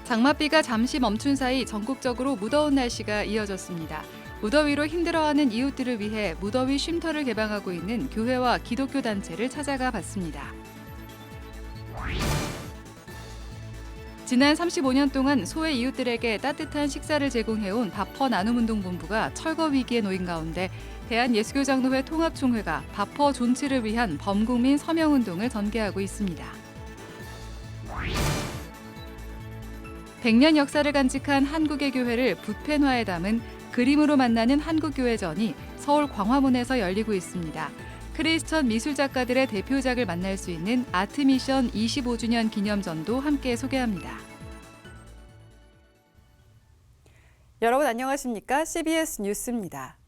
장맛비가 잠시 멈춘 사이 전국적으로 무더운 날씨가 이어졌습니다. 무더위로 힘들어하는 이웃들을 위해 무더위 쉼터를 개방하고 있는 교회와 기독교 단체를 찾아가 봤습니다. 지난 35년 동안 소외 이웃들에게 따뜻한 식사를 제공해온 바퍼 나눔운동본부가 철거 위기에 놓인 가운데 대한예수교장로회 통합총회가 바퍼 존치를 위한 범국민 서명운동을 전개하고 있습니다. 100년 역사를 간직한 한국의 교회를 붓펜화에 담은 그림으로 만나는 한국교회전이 서울 광화문에서 열리고 있습니다. 크리스천 미술작가들의 대표작을 만날 수 있는 아트미션 25주년 기념전도 함께 소개합니다. 여러분 안녕하십니까? CBS 뉴스입니다.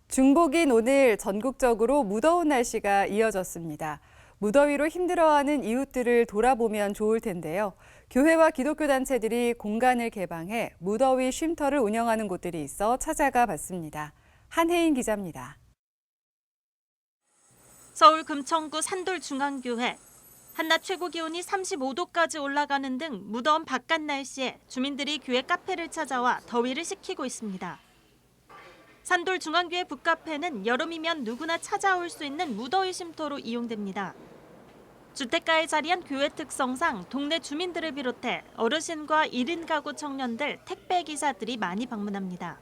중복인 오늘 전국적으로 무더운 날씨가 이어졌습니다. 무더위로 힘들어하는 이웃들을 돌아보면 좋을 텐데요. 교회와 기독교 단체들이 공간을 개방해 무더위 쉼터를 운영하는 곳들이 있어 찾아가 봤습니다. 한혜인 기자입니다. 서울 금천구 산돌중앙교회. 한낮 최고 기온이 35도까지 올라가는 등 무더운 바깥 날씨에 주민들이 교회 카페를 찾아와 더위를 식히고 있습니다. 산돌중앙교회 북카페는 여름이면 누구나 찾아올 수 있는 무더위 쉼터로 이용됩니다. 주택가에 자리한 교회 특성상 동네 주민들을 비롯해 어르신과 1인 가구 청년들, 택배 기사들이 많이 방문합니다.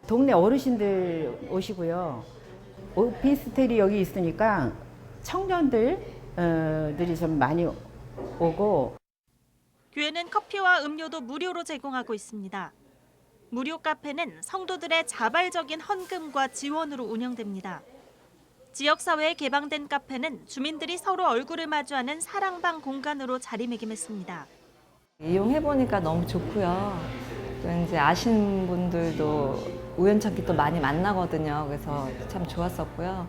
동네 어르신들 오시고요. 오피스텔이 여기 있으니까 청년들이 좀 많이 오고. 교회는 커피와 음료도 무료로 제공하고 있습니다. 무료 카페는 성도들의 자발적인 헌금과 지원으로 운영됩니다. 지역사회에 개방된 카페는 주민들이 서로 얼굴을 마주하는 사랑방 공간으로 자리매김했습니다. 이용해보니까 너무 좋고요. 또 이제 아시는 분들도 우연찮게 또 많이 만나거든요. 그래서 참 좋았었고요.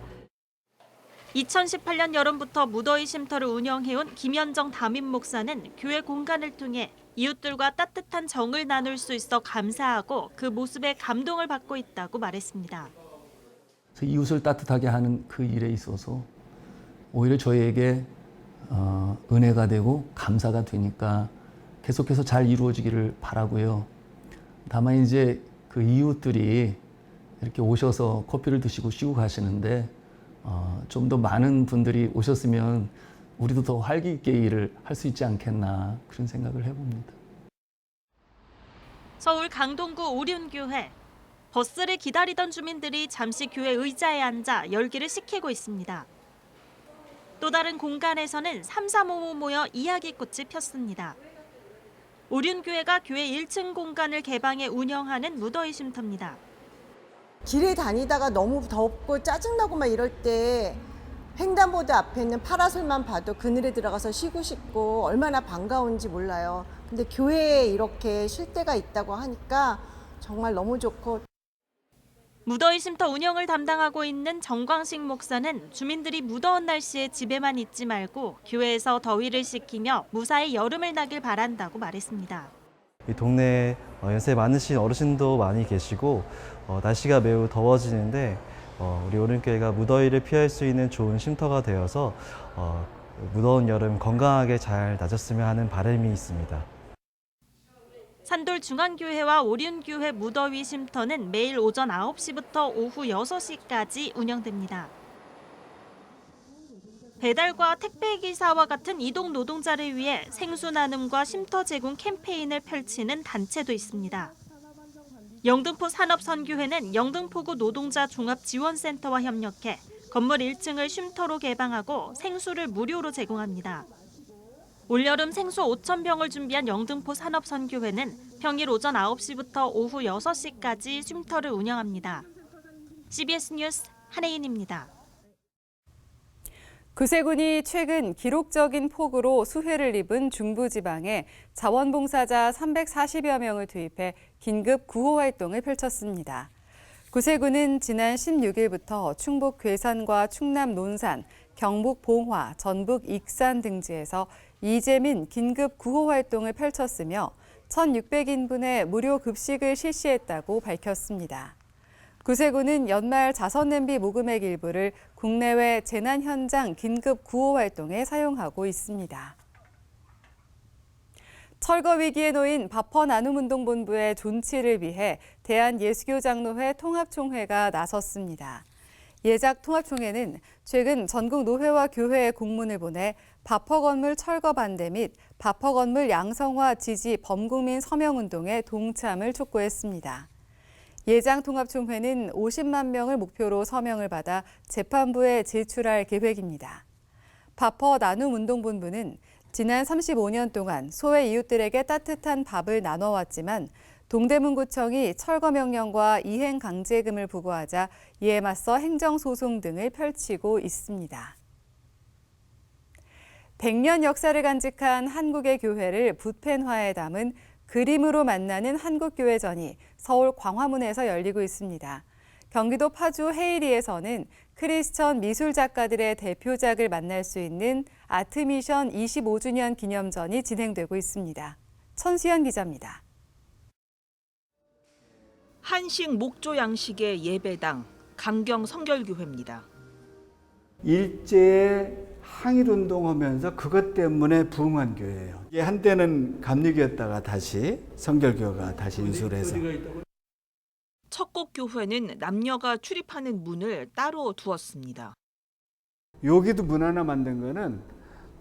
2018년 여름부터 무더위 쉼터를 운영해온 김현정 담임 목사는 교회 공간을 통해 이웃들과 따뜻한 정을 나눌 수 있어 감사하고 그 모습에 감동을 받고 있다고 말했습니다. 이웃을 따뜻하게 하는 그 일에 있어서 오히려 저희에게 은혜가 되고 감사가 되니까 계속해서 잘 이루어지기를 바라고요. 다만 이제 그 이웃들이 이렇게 오셔서 커피를 드시고 쉬고 가시는데 좀 더 많은 분들이 오셨으면 우리도 더 활기 있게 일을 할 수 있지 않겠나 그런 생각을 해봅니다. 서울 강동구 오륜교회. 버스를 기다리던 주민들이 잠시 교회 의자에 앉아 열기를 식히고 있습니다. 또 다른 공간에서는 삼삼오오 모여 이야기꽃을 폈습니다. 오륜교회가 교회 1층 공간을 개방해 운영하는 무더위 쉼터입니다. 길에 다니다가 너무 덥고 짜증나고 막 이럴 때 횡단보도 앞에 있는 파라솔만 봐도 그늘에 들어가서 쉬고 싶고 얼마나 반가운지 몰라요. 근데 교회에 이렇게 쉴 데가 있다고 하니까 정말 너무 좋고. 무더위 쉼터 운영을 담당하고 있는 정광식 목사는 주민들이 무더운 날씨에 집에만 있지 말고 교회에서 더위를 식히며 무사히 여름을 나길 바란다고 말했습니다. 이 동네에 연세 많으신 어르신도 많이 계시고 날씨가 매우 더워지는데 우리 오륜교회가 무더위를 피할 수 있는 좋은 쉼터가 되어서 무더운 여름 건강하게 잘 나셨으면 하는 바람이 있습니다. 산돌중앙교회와 오륜교회 무더위 쉼터는 매일 오전 9시부터 오후 6시까지 운영됩니다. 배달과 택배기사와 같은 이동 노동자를 위해 생수 나눔과 쉼터 제공 캠페인을 펼치는 단체도 있습니다. 영등포 산업선교회는 영등포구 노동자 종합지원센터와 협력해 건물 1층을 쉼터로 개방하고 생수를 무료로 제공합니다. 올여름 생수 5,000병을 준비한 영등포 산업선교회는 평일 오전 9시부터 오후 6시까지 쉼터를 운영합니다. CBS 뉴스 한혜인입니다. 구세군이 최근 기록적인 폭우로 수해를 입은 중부지방에 자원봉사자 340여 명을 투입해 긴급 구호 활동을 펼쳤습니다. 구세군은 지난 16일부터 충북 괴산과 충남 논산, 경북 봉화, 전북 익산 등지에서 이재민 긴급 구호 활동을 펼쳤으며 1,600인분의 무료 급식을 실시했다고 밝혔습니다. 구세군은 연말 자선냄비 모금액 일부를 국내외 재난 현장 긴급 구호 활동에 사용하고 있습니다. 철거 위기에 놓인 바퍼나눔운동본부의 존치를 위해 대한예수교장로회 통합총회가 나섰습니다. 예작 통합총회는 최근 전국 노회와 교회에 공문을 보내 바퍼 건물 철거 반대 및 바퍼 건물 양성화 지지 범국민 서명운동에 동참을 촉구했습니다. 예장 통합총회는 50만 명을 목표로 서명을 받아 재판부에 제출할 계획입니다. 바퍼 나눔 운동본부는 지난 35년 동안 소외 이웃들에게 따뜻한 밥을 나눠왔지만 동대문구청이 철거 명령과 이행 강제금을 부과하자 이에 맞서 행정소송 등을 펼치고 있습니다. 100년 역사를 간직한 한국의 교회를 붓펜화에 담은 그림으로 만나는 한국교회전이 서울 광화문에서 열리고 있습니다. 경기도 파주 헤이리에서는 크리스천 미술 작가들의 대표작을 만날 수 있는 아트미션 25주년 기념전이 진행되고 있습니다. 천수연 기자입니다. 한식 목조 양식의 예배당 강경 성결교회입니다. 일제에 항일운동하면서 그것 때문에 부흥한 교회예요. 이게 한때는 감리교였다가 다시 성결교가 다시 인수를 해서. 척곡교회는 남녀가 출입하는 문을 따로 두었습니다. 여기도 문 하나 만든 거는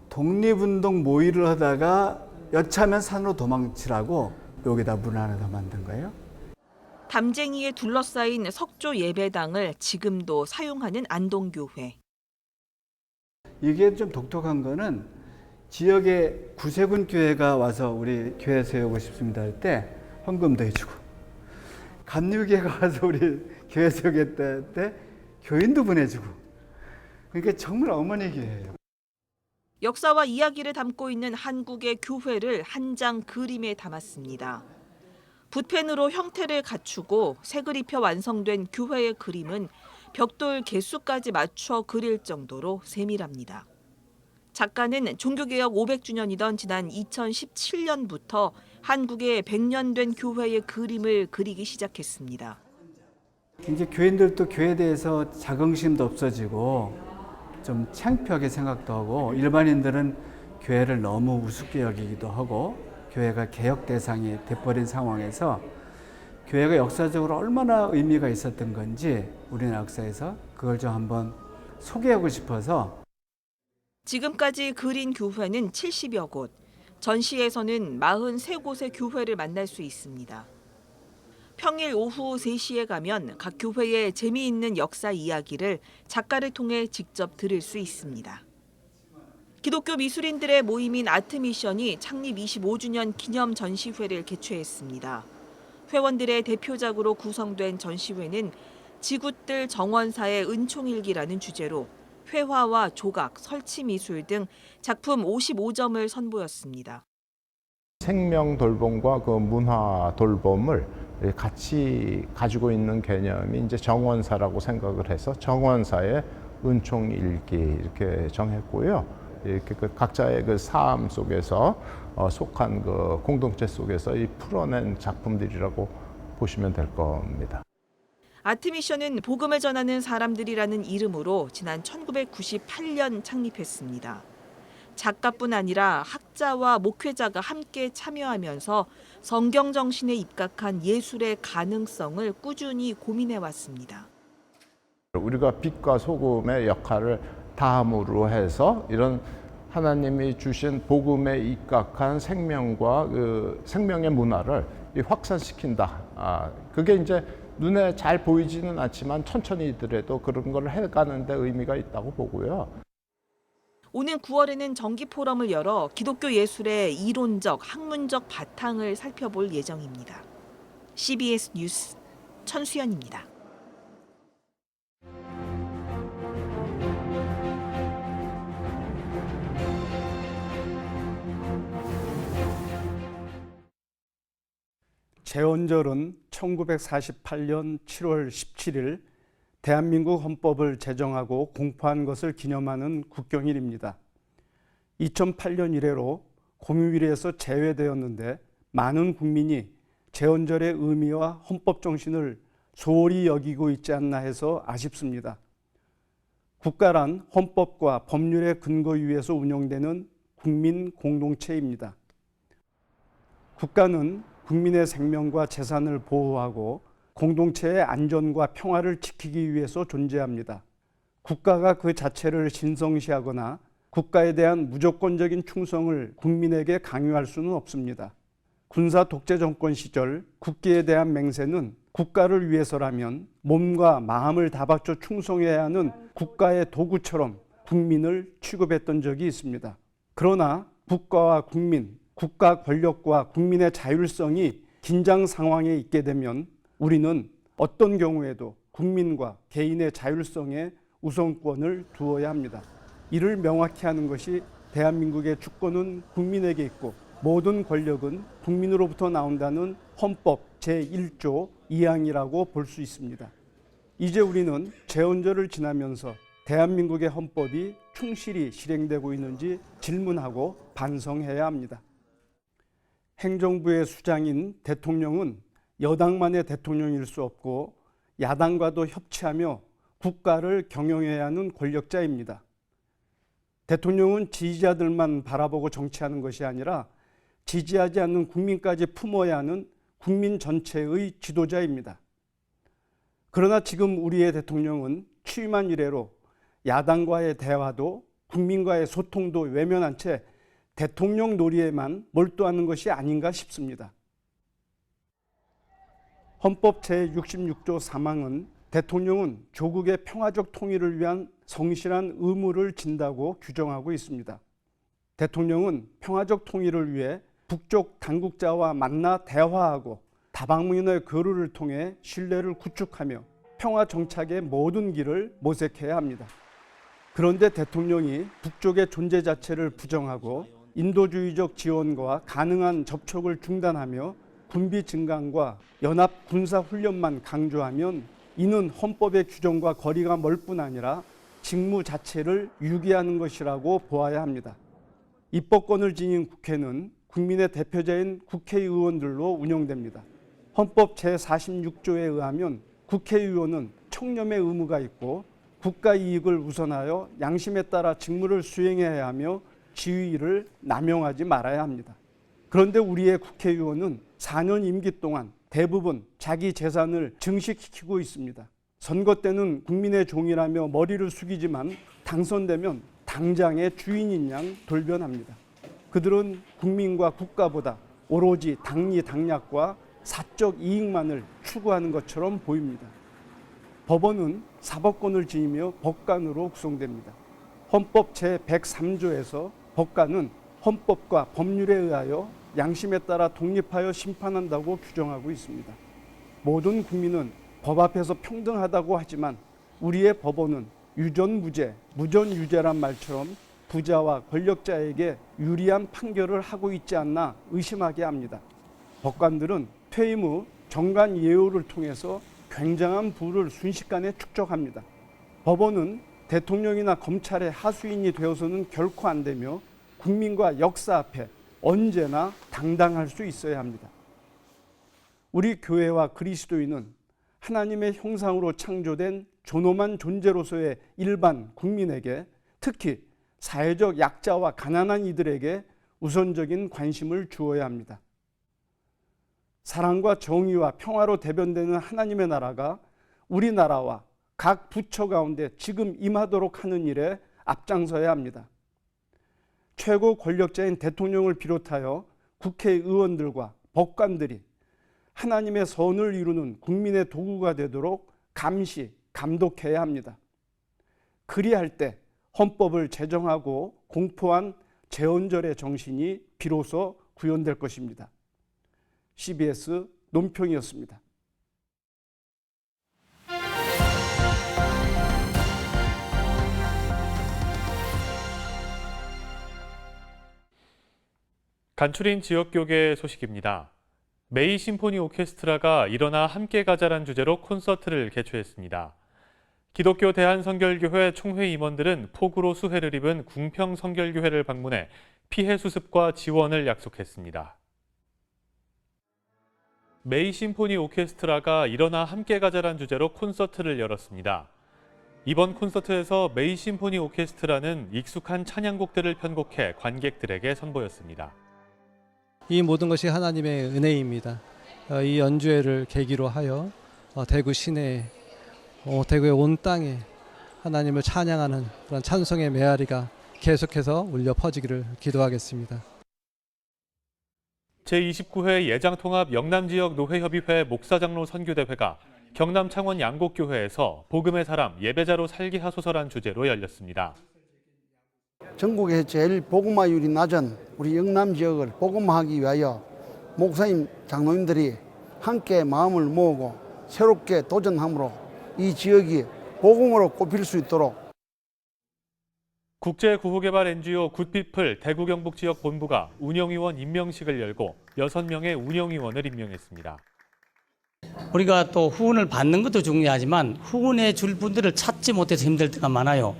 독립운동 모의를 하다가 여차하면 산으로 도망치라고 여기다 문 하나 더 만든 거예요. 담쟁이에 둘러싸인 석조 예배당을 지금도 사용하는 안동교회. 이게 좀 독특한 거는 지역에 구세군 교회가 와서 우리 교회 세우고 싶습니다 할 때 헌금도 해주고, 감리교회가 와서 우리 교회 세우겠다 할 때 교인도 보내주고, 그러니까 정말 어머니 교회예요. 역사와 이야기를 담고 있는 한국의 교회를 한 장 그림에 담았습니다. 붓펜으로 형태를 갖추고 색을 입혀 완성된 교회의 그림은 벽돌 개수까지 맞춰 그릴 정도로 세밀합니다. 작가는 종교개혁 500주년이던 지난 2017년부터 한국의 100년 된 교회의 그림을 그리기 시작했습니다. 이제 교인들도 교회에 대해서 자긍심도 없어지고 좀 창피하게 생각도 하고, 일반인들은 교회를 너무 우습게 여기기도 하고, 교회가 개혁 대상이 돼버린 상황에서 교회가 역사적으로 얼마나 의미가 있었던 건지 우리나라 역사에서 그걸 좀 한번 소개하고 싶어서. 지금까지 그린 교회는 70여 곳, 전시에서는 43곳의 교회를 만날 수 있습니다. 평일 오후 3시에 가면 각 교회의 재미있는 역사 이야기를 작가를 통해 직접 들을 수 있습니다. 기독교 미술인들의 모임인 아트미션이 창립 25주년 기념 전시회를 개최했습니다. 회원들의 대표작으로 구성된 전시회는 지굿들 정원사의 은총일기라는 주제로 회화와 조각, 설치 미술 등 작품 55점을 선보였습니다. 생명 돌봄과 그 문화 돌봄을 같이 가지고 있는 개념이 이제 정원사라고 생각을 해서 정원사의 은총일기 이렇게 정했고요. 이렇게 그 각자의 그 삶 속에서 속한 그 공동체 속에서 이 풀어낸 작품들이라고 보시면 될 겁니다. 아트미션은 복음을 전하는 사람들이라는 이름으로 지난 1998년 창립했습니다. 작가뿐 아니라 학자와 목회자가 함께 참여하면서 성경 정신에 입각한 예술의 가능성을 꾸준히 고민해 왔습니다. 우리가 빛과 소금의 역할을 다함으로 해서 이런 하나님이 주신 복음에 입각한 생명과 그 생명의 문화를 확산시킨다. 그게 이제 눈에 잘 보이지는 않지만 천천히더라도 그런 걸 해가는 데 의미가 있다고 보고요. 오는 9월에는 정기 포럼을 열어 기독교 예술의 이론적, 학문적 바탕을 살펴볼 예정입니다. CBS 뉴스 천수연입니다. 제헌절은 1948년 7월 17일 대한민국 헌법을 제정하고 공포한 것을 기념하는 국경일입니다. 2008년 이래로 공휴일에서 제외되었는데 많은 국민이 제헌절의 의미와 헌법 정신을 소홀히 여기고 있지 않나 해서 아쉽습니다. 국가란 헌법과 법률의 근거 위에서 운영되는 국민 공동체입니다. 국가는 국민의 생명과 재산을 보호하고 공동체의 안전과 평화를 지키기 위해서 존재합니다. 국가가 그 자체를 신성시하거나 국가에 대한 무조건적인 충성을 국민에게 강요할 수는 없습니다. 군사 독재 정권 시절 국기에 대한 맹세는 국가를 위해서라면 몸과 마음을 다 바쳐 충성해야 하는 국가의 도구처럼 국민을 취급했던 적이 있습니다. 그러나 국가와 국민, 국가 권력과 국민의 자율성이 긴장 상황에 있게 되면 우리는 어떤 경우에도 국민과 개인의 자율성에 우선권을 두어야 합니다. 이를 명확히 하는 것이 대한민국의 주권은 국민에게 있고 모든 권력은 국민으로부터 나온다는 헌법 제1조 2항이라고 볼 수 있습니다. 이제 우리는 제헌절을 지나면서 대한민국의 헌법이 충실히 실행되고 있는지 질문하고 반성해야 합니다. 행정부의 수장인 대통령은 여당만의 대통령일 수 없고 야당과도 협치하며 국가를 경영해야 하는 권력자입니다. 대통령은 지지자들만 바라보고 정치하는 것이 아니라 지지하지 않는 국민까지 품어야 하는 국민 전체의 지도자입니다. 그러나 지금 우리의 대통령은 취임한 이래로 야당과의 대화도 국민과의 소통도 외면한 채 대통령 놀이에만 몰두하는 것이 아닌가 싶습니다. 헌법 제66조 3항은 대통령은 조국의 평화적 통일을 위한 성실한 의무를 진다고 규정하고 있습니다. 대통령은 평화적 통일을 위해 북쪽 당국자와 만나 대화하고 다방면의 교류를 통해 신뢰를 구축하며 평화 정착의 모든 길을 모색해야 합니다. 그런데 대통령이 북쪽의 존재 자체를 부정하고 인도주의적 지원과 가능한 접촉을 중단하며 군비 증강과 연합 군사 훈련만 강조하면 이는 헌법의 규정과 거리가 멀 뿐 아니라 직무 자체를 유기하는 것이라고 보아야 합니다. 입법권을 지닌 국회는 국민의 대표자인 국회의원들로 운영됩니다. 헌법 제46조에 의하면 국회의원은 청렴의 의무가 있고 국가 이익을 우선하여 양심에 따라 직무를 수행해야 하며 지위를 남용하지 말아야 합니다. 그런데 우리의 국회의원은 4년 임기 동안 대부분 자기 재산을 증식시키고 있습니다. 선거 때는 국민의 종이라며 머리를 숙이지만 당선되면 당장의 주인인 양 돌변합니다. 그들은 국민과 국가보다 오로지 당리 당략과 사적 이익만을 추구하는 것처럼 보입니다. 법원은 사법권을 지니며 법관으로 구성됩니다. 헌법 제103조에서 법관은 헌법과 법률에 의하여 양심에 따라 독립하여 심판한다고 규정하고 있습니다. 모든 국민은 법 앞에서 평등하다고 하지만 우리의 법원은 유전무죄, 무전유죄란 말처럼 부자와 권력자에게 유리한 판결을 하고 있지 않나 의심하게 합니다. 법관들은 퇴임 후 정관 예우를 통해서 굉장한 부를 순식간에 축적합니다. 법원은 대통령이나 검찰의 하수인이 되어서는 결코 안 되며 국민과 역사 앞에 언제나 당당할 수 있어야 합니다. 우리 교회와 그리스도인은 하나님의 형상으로 창조된 존엄한 존재로서의 일반 국민에게, 특히 사회적 약자와 가난한 이들에게 우선적인 관심을 주어야 합니다. 사랑과 정의와 평화로 대변되는 하나님의 나라가 우리나라와 각 부처 가운데 지금 임하도록 하는 일에 앞장서야 합니다. 최고 권력자인 대통령을 비롯하여 국회의원들과 법관들이 하나님의 선을 이루는 국민의 도구가 되도록 감시, 감독해야 합니다. 그리할 때 헌법을 제정하고 공포한 제헌절의 정신이 비로소 구현될 것입니다. CBS 논평이었습니다. 간추린 지역교계 소식입니다. 메이 심포니 오케스트라가 일어나 함께 가자란 주제로 콘서트를 개최했습니다. 기독교 대한성결교회 총회 임원들은 폭우로 수해를 입은 궁평성결교회를 방문해 피해 수습과 지원을 약속했습니다. 메이 심포니 오케스트라가 일어나 함께 가자란 주제로 콘서트를 열었습니다. 이번 콘서트에서 메이 심포니 오케스트라는 익숙한 찬양곡들을 편곡해 관객들에게 선보였습니다. 이 모든 것이 하나님의 은혜입니다. 이 연주회를 계기로 하여 대구 시내에 대구의 온 땅에 하나님을 찬양하는 그런 찬송의 메아리가 계속해서 울려 퍼지기를 기도하겠습니다. 제29회 예장통합 영남지역 노회협의회 목사장로 선교대회가 경남 창원 양곡교회에서 복음의 사람 예배자로 살게 하소서란 주제로 열렸습니다. 전국에서 제일 복음화율이 낮은 우리 영남 지역을 복음화하기 위하여 목사님, 장로님들이 함께 마음을 모으고 새롭게 도전함으로 이 지역이 복음으로 꼽힐 수 있도록 국제구호개발 NGO 굿피플 대구 경북 지역 본부가 운영위원 임명식을 열고 6명의 운영위원을 임명했습니다. 우리가 또 후원을 받는 것도 중요하지만 후원해 줄 분들을 찾지 못해서 힘들 때가 많아요.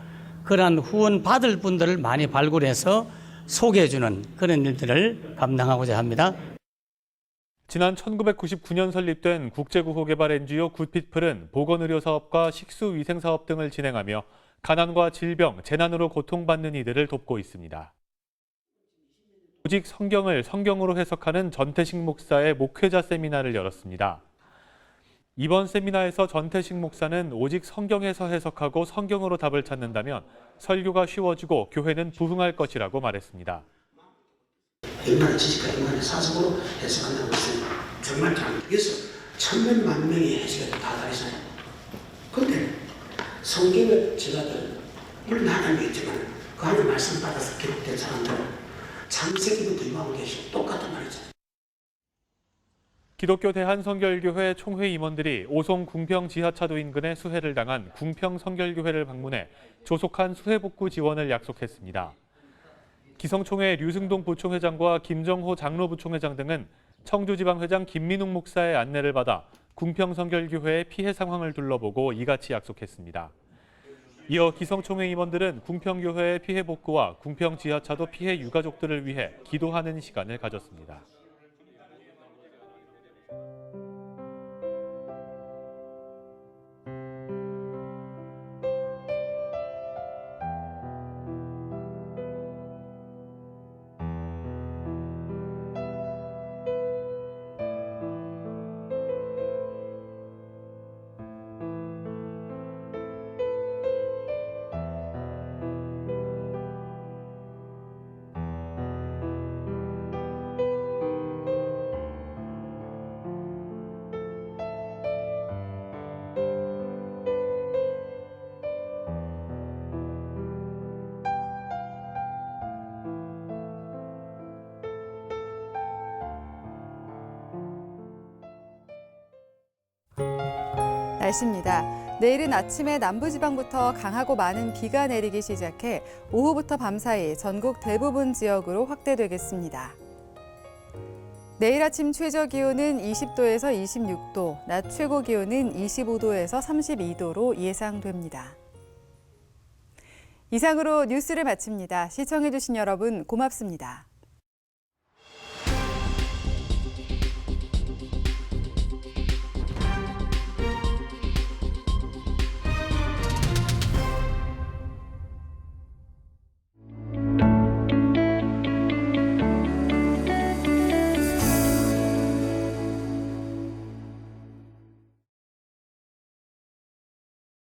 그러한 후원 받을 분들을 많이 발굴해서 소개해주는 그런 일들을 감당하고자 합니다. 지난 1999년 설립된 국제구호개발 NGO 굿피플은 보건의료사업과 식수위생사업 등을 진행하며 가난과 질병, 재난으로 고통받는 이들을 돕고 있습니다. 오직 성경을 성경으로 해석하는 전태식 목사의 목회자 세미나를 열었습니다. 이번 세미나에서 전태식 목사는 오직 성경에서 해석하고 성경으로 답을 찾는다면 설교가 쉬워지고 교회는 부흥할 것이라고 말했습니다. 인간의 지식과 인간의 사상으로 해석한다는 것은 정말 그래서 천만 명의 해석이 다 다르잖아요. 그런데 성경을 제자들 물론 하나님이 있지만 그 안에 말씀 받아서 기록된 사람들은 창세기부터 유하고 계시고 똑같은 말이죠. 기독교 대한성결교회 총회 임원들이 오송 궁평 지하차도 인근에 수해를 당한 궁평성결교회를 방문해 조속한 수해 복구 지원을 약속했습니다. 기성총회 류승동 부총회장과 김정호 장로부총회장 등은 청주지방회장 김민웅 목사의 안내를 받아 궁평성결교회의 피해 상황을 둘러보고 이같이 약속했습니다. 이어 기성총회 임원들은 궁평교회의 피해 복구와 궁평 지하차도 피해 유가족들을 위해 기도하는 시간을 가졌습니다. 날씨입니다. 내일은 아침에 남부지방부터 강하고 많은 비가 내리기 시작해 오후부터 밤사이 전국 대부분 지역으로 확대되겠습니다. 내일 아침 최저기온은 20도에서 26도, 낮 최고기온은 25도에서 32도로 예상됩니다. 이상으로 뉴스를 마칩니다. 시청해주신 여러분 고맙습니다.